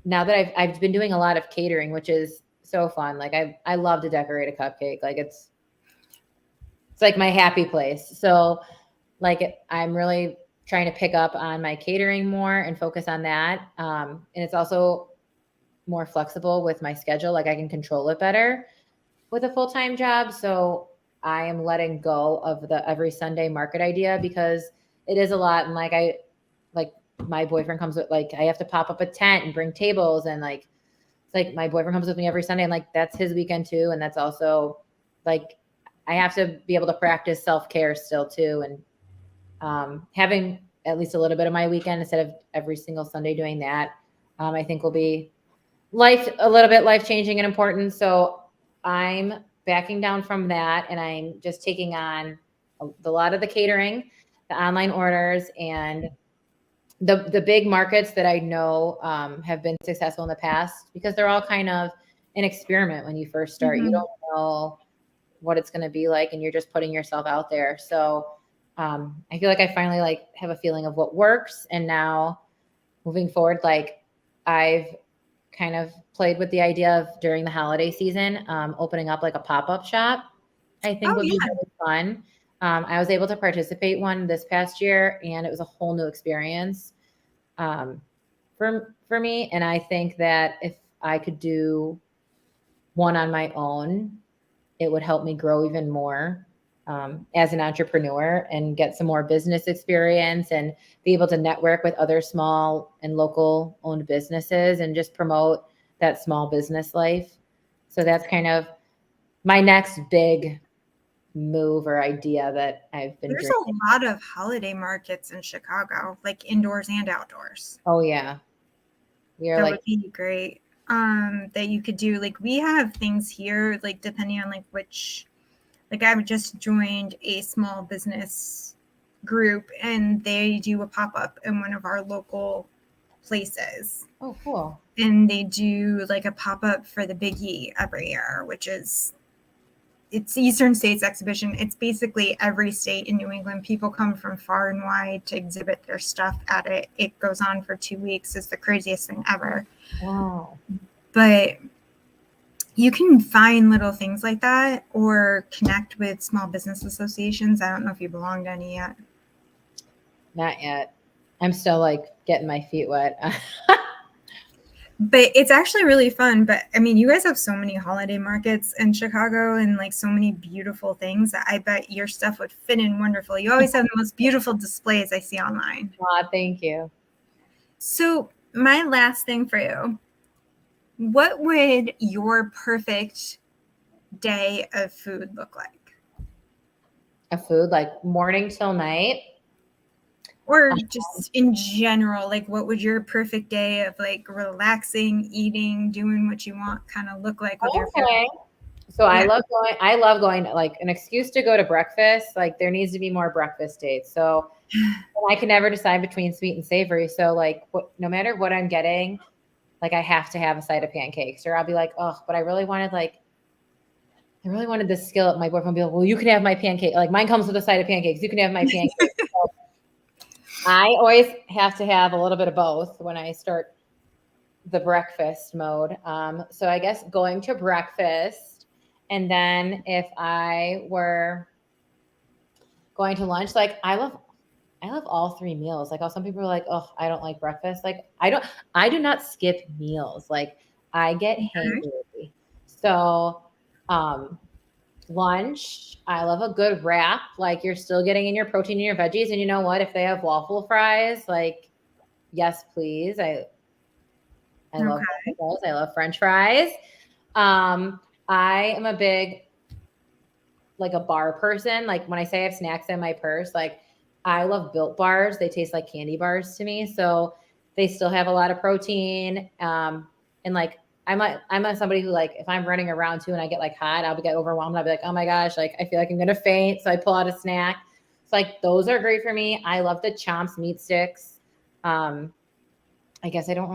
[SPEAKER 2] now that I've been doing a lot of catering, which is so fun. Like I love to decorate a cupcake. Like it's like my happy place. So like I'm really trying to pick up on my catering more and focus on that. And it's also more flexible with my schedule. Like I can control it better with a full-time job. So I am letting go of the every Sunday market idea because it is a lot. And like my boyfriend comes with, like, I have to pop up a tent and bring tables. And like, it's like my boyfriend comes with me every Sunday and like, that's his weekend too. And that's also like, I have to be able to practice self-care still too. And having at least a little bit of my weekend instead of every single Sunday doing that, I think will be a little bit life-changing and important. So I'm backing down from that, and I'm just taking on a lot of the catering, the online orders, and the big markets that I know have been successful in the past, because they're all kind of an experiment when you first start. You don't know what it's going to be like, and you're just putting yourself out there. So I feel like I finally like have a feeling of what works, and now moving forward, like I've kind of played with the idea of during the holiday season, opening up like a pop-up shop. I think would be really fun. I was able to participate one this past year, and it was a whole new experience for me. And I think that if I could do one on my own, it would help me grow even more as an entrepreneur and get some more business experience and be able to network with other small and local owned businesses and just promote that small business life. So that's kind of my next big move or idea that I've been
[SPEAKER 1] There's
[SPEAKER 2] dreaming.
[SPEAKER 1] a lot of holiday markets in Chicago, like indoors and outdoors.
[SPEAKER 2] Oh yeah.
[SPEAKER 1] That would be great. That you could do. Like we have things here, like depending on like which, like I've just joined a small business group and they do a pop-up in one of our local places.
[SPEAKER 2] Oh, cool.
[SPEAKER 1] And they do like a pop-up for the Big E every year, which is, it's Eastern States Exhibition. It's basically every state in New England. People come from far and wide to exhibit their stuff at it. It goes on for 2 weeks. It's the craziest thing ever.
[SPEAKER 2] Wow.
[SPEAKER 1] But you can find little things like that or connect with small business associations. I don't know if you belong to any yet.
[SPEAKER 2] Not yet. I'm still like getting my feet wet.
[SPEAKER 1] But it's actually really fun. But I mean, you guys have so many holiday markets in Chicago and like so many beautiful things that I bet your stuff would fit in wonderfully. You always have the most beautiful displays I see online.
[SPEAKER 2] Thank you.
[SPEAKER 1] So my last thing for you, what would your perfect day of food look like?
[SPEAKER 2] A food like morning till night?
[SPEAKER 1] Or just in general, like what would your perfect day of like relaxing, eating, doing what you want kind of look like with your family?
[SPEAKER 2] So yeah. I love going like an excuse to go to breakfast. Like there needs to be more breakfast dates. So I can never decide between sweet and savory. So like no matter what I'm getting, like I have to have a side of pancakes, or I'll be like, oh, but I really wanted this skillet. My boyfriend will be like, well, you can have my pancake. Like mine comes with a side of pancakes. You can have my pancakes. So I always have to have a little bit of both when I start the breakfast mode. So I guess going to breakfast, and then if I were going to lunch, like I love all three meals. Like some people are like, oh, I don't like breakfast. Like I do not skip meals. Like I get hangry. So lunch, I love a good wrap. Like you're still getting in your protein and your veggies. And you know what? If they have waffle fries, like yes, please. I love waffles. I love French fries. I am a big like a bar person. Like when I say I have snacks in my purse, like I love Built bars. They taste like candy bars to me. So they still have a lot of protein. And like I'm somebody who like if I'm running around too and I get like hot, I'll get overwhelmed. I'll be like, oh my gosh, like I feel like I'm gonna faint. So I pull out a snack. So like those are great for me. I love the Chomps meat sticks. I guess I don't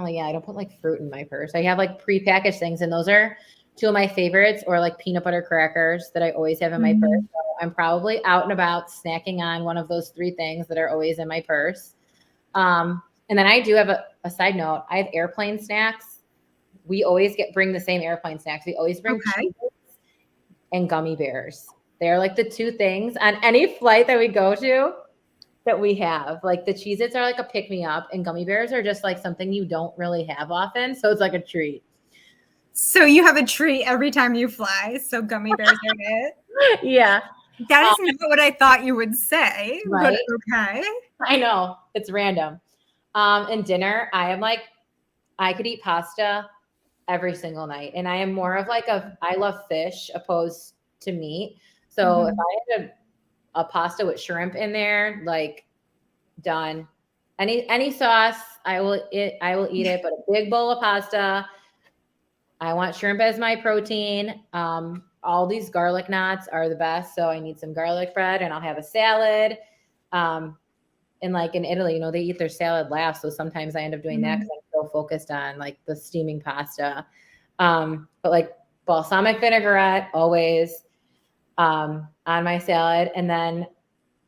[SPEAKER 2] put like fruit in my purse. I have like prepackaged things, and those are two of my favorites, or like peanut butter crackers that I always have in my purse. So I'm probably out and about snacking on one of those three things that are always in my purse. And then I do have a side note. I have airplane snacks. We always bring the same airplane snacks. We always bring Cheez-Its and gummy bears. They're like the two things on any flight that we go to that we have. Like the Cheez-Its are like a pick-me-up, and gummy bears are just like something you don't really have often. So it's like a treat.
[SPEAKER 1] So you have a treat every time you fly. So gummy bears are it.
[SPEAKER 2] Yeah.
[SPEAKER 1] That is not what I thought you would say,
[SPEAKER 2] right?
[SPEAKER 1] But okay.
[SPEAKER 2] I know. It's random. And dinner, I could eat pasta every single night. And I am more of like I love fish opposed to meat. So if I had a pasta with shrimp in there, like done. Any sauce, I will eat it, but a big bowl of pasta. I want shrimp as my protein. All these garlic knots are the best. So I need some garlic bread, and I'll have a salad. And like in Italy, they eat their salad last. So sometimes I end up doing that because I'm so focused on like the steaming pasta. But like balsamic vinaigrette always on my salad. And then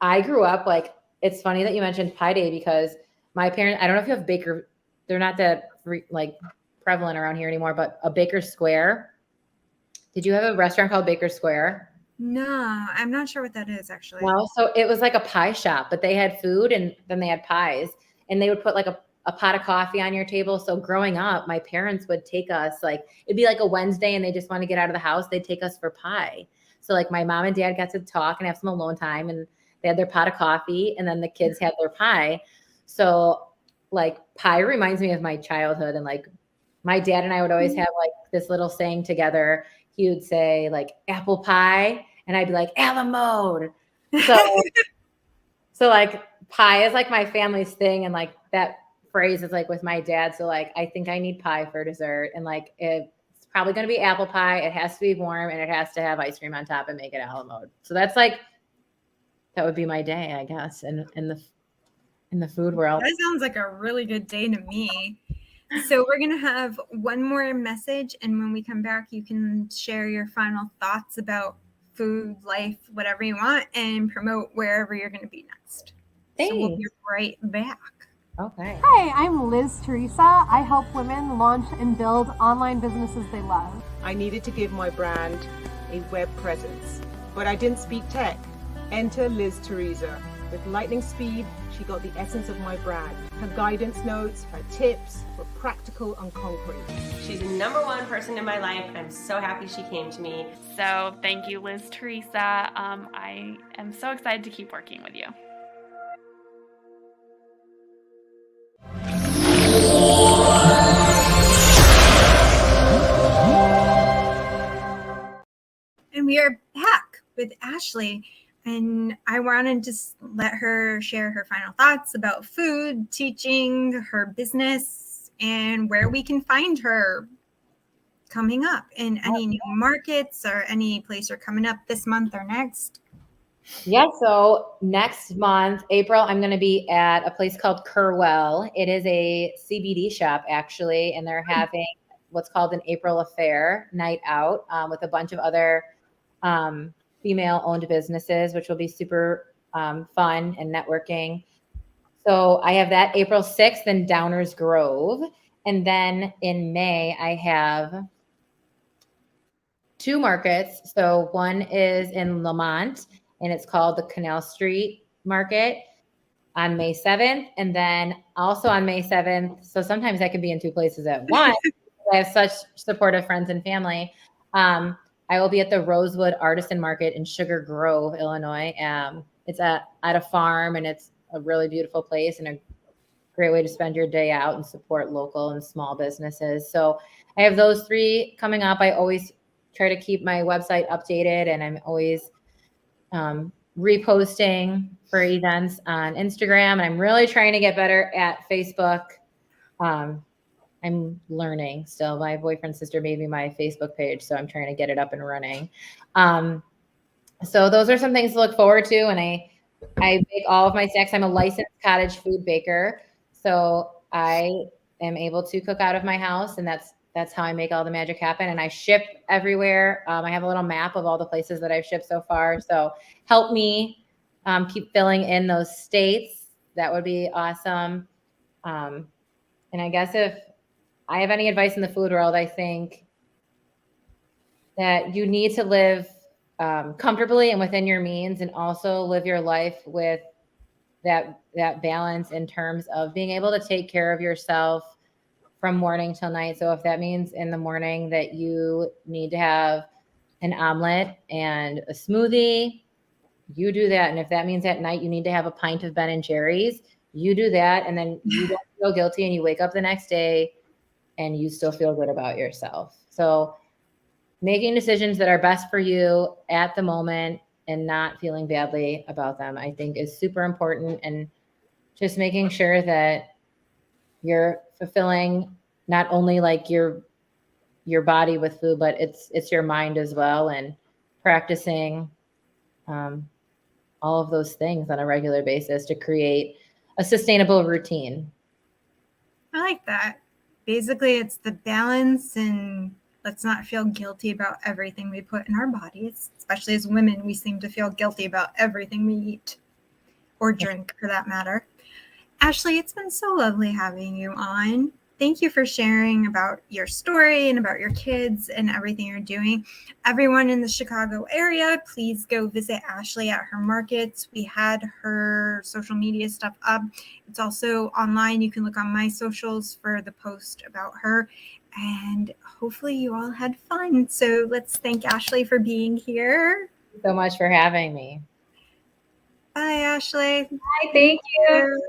[SPEAKER 2] I grew up like, it's funny that you mentioned Pie Day because my parents, I don't know if you have Baker, they're not that like prevalent around here anymore, but a Baker Square. Did you have a restaurant called Baker Square?
[SPEAKER 1] No, I'm not sure what that is actually.
[SPEAKER 2] No, so it was like a pie shop, but they had food and then they had pies, and they would put like a pot of coffee on your table. So growing up, my parents would take us, like it'd be like a Wednesday and they just want to get out of the house. They'd take us for pie. So like my mom and dad got to talk and have some alone time, and they had their pot of coffee, and then the kids had their pie. So like pie reminds me of my childhood, and like my dad and I would always have like this little saying together. He would say like apple pie, and I'd be like, a la mode. So like pie is like my family's thing. And like that phrase is like with my dad. So like, I think I need pie for dessert. And like, it's probably going to be apple pie. It has to be warm, and it has to have ice cream on top and make it a la mode. So that's like, that would be my day, I guess. In the food world.
[SPEAKER 1] That sounds like a really good day to me. So we're going to have one more message. And when we come back, you can share your final thoughts about food, life, whatever you want, and promote wherever you're going to be next.
[SPEAKER 2] Thanks.
[SPEAKER 1] So we'll be right back.
[SPEAKER 2] Okay.
[SPEAKER 3] Hi, I'm Liz Teresa. I help women launch and build online businesses they love.
[SPEAKER 4] I needed to give my brand a web presence, but I didn't speak tech. Enter Liz Teresa. With lightning speed, she got the essence of my brand. Her guidance notes, her tips were practical and concrete.
[SPEAKER 5] She's the #1 person in my life. I'm so happy she came to me.
[SPEAKER 6] So thank you, Liz Teresa. I am so excited to keep working with you.
[SPEAKER 1] And we are back with Ashley. And I want to just let her share her final thoughts about food, teaching, her business, and where we can find her coming up in any new markets or any place you're coming up this month or next.
[SPEAKER 2] Yeah, so next month, April, I'm going to be at a place called Curwell. It is a CBD shop, actually, and they're having what's called an April Affair night out with a bunch of other female-owned businesses, which will be super fun and networking. So I have that April 6th in Downers Grove. And then in May, I have 2 markets. So one is in Lamont, and it's called the Canal Street Market on May 7th. And then also on May 7th, so sometimes I can be in 2 places at once. I have such supportive friends and family. I will be at the Rosewood Artisan Market in Sugar Grove, Illinois. It's at a farm, and it's a really beautiful place and a great way to spend your day out and support local and small businesses. So I have those 3 coming up. I always try to keep my website updated, and I'm always reposting for events on Instagram. And I'm really trying to get better at Facebook. I'm learning still. My boyfriend's sister made me my Facebook page, so I'm trying to get it up and running. So those are some things to look forward to. And I bake all of my snacks. I'm a licensed cottage food baker, so I am able to cook out of my house, and that's that's how I make all the magic happen. And I ship everywhere. I have a little map of all the places that I've shipped so far. So help me keep filling in those states. That would be awesome. And I guess if I have any advice in the food world, I think that you need to live comfortably and within your means, and also live your life with that balance in terms of being able to take care of yourself from morning till night. So if that means in the morning that you need to have an omelet and a smoothie, you do that. And if that means at night you need to have a pint of Ben and Jerry's, you do that. And then you don't feel guilty, and you wake up the next day and you still feel good about yourself. So making decisions that are best for you at the moment and not feeling badly about them, I think, is super important. And just making sure that you're fulfilling not only like your body with food, but it's your mind as well, and practicing all of those things on a regular basis to create a sustainable routine.
[SPEAKER 1] I like that. Basically, it's the balance, and let's not feel guilty about everything we put in our bodies. Especially as women, we seem to feel guilty about everything we eat or drink, for that matter. Ashley, it's been so lovely having you on. Thank you for sharing about your story and about your kids and everything you're doing. Everyone in the Chicago area, please go visit Ashley at her markets. We had her social media stuff up. It's also online. You can look on my socials for the post about her. And hopefully you all had fun. So let's thank Ashley for being here.
[SPEAKER 2] Thank you so much for having me.
[SPEAKER 1] Bye, Ashley.
[SPEAKER 2] Bye, thank you.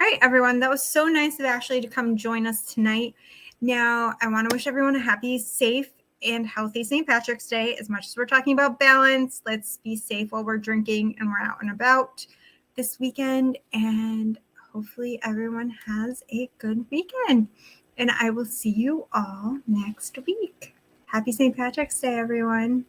[SPEAKER 1] All right, everyone. That was so nice of Ashley to come join us tonight. Now, I want to wish everyone a happy, safe, and healthy St. Patrick's Day. As much as we're talking about balance, let's be safe while we're drinking and we're out and about this weekend. And hopefully everyone has a good weekend. And I will see you all next week. Happy St. Patrick's Day, everyone.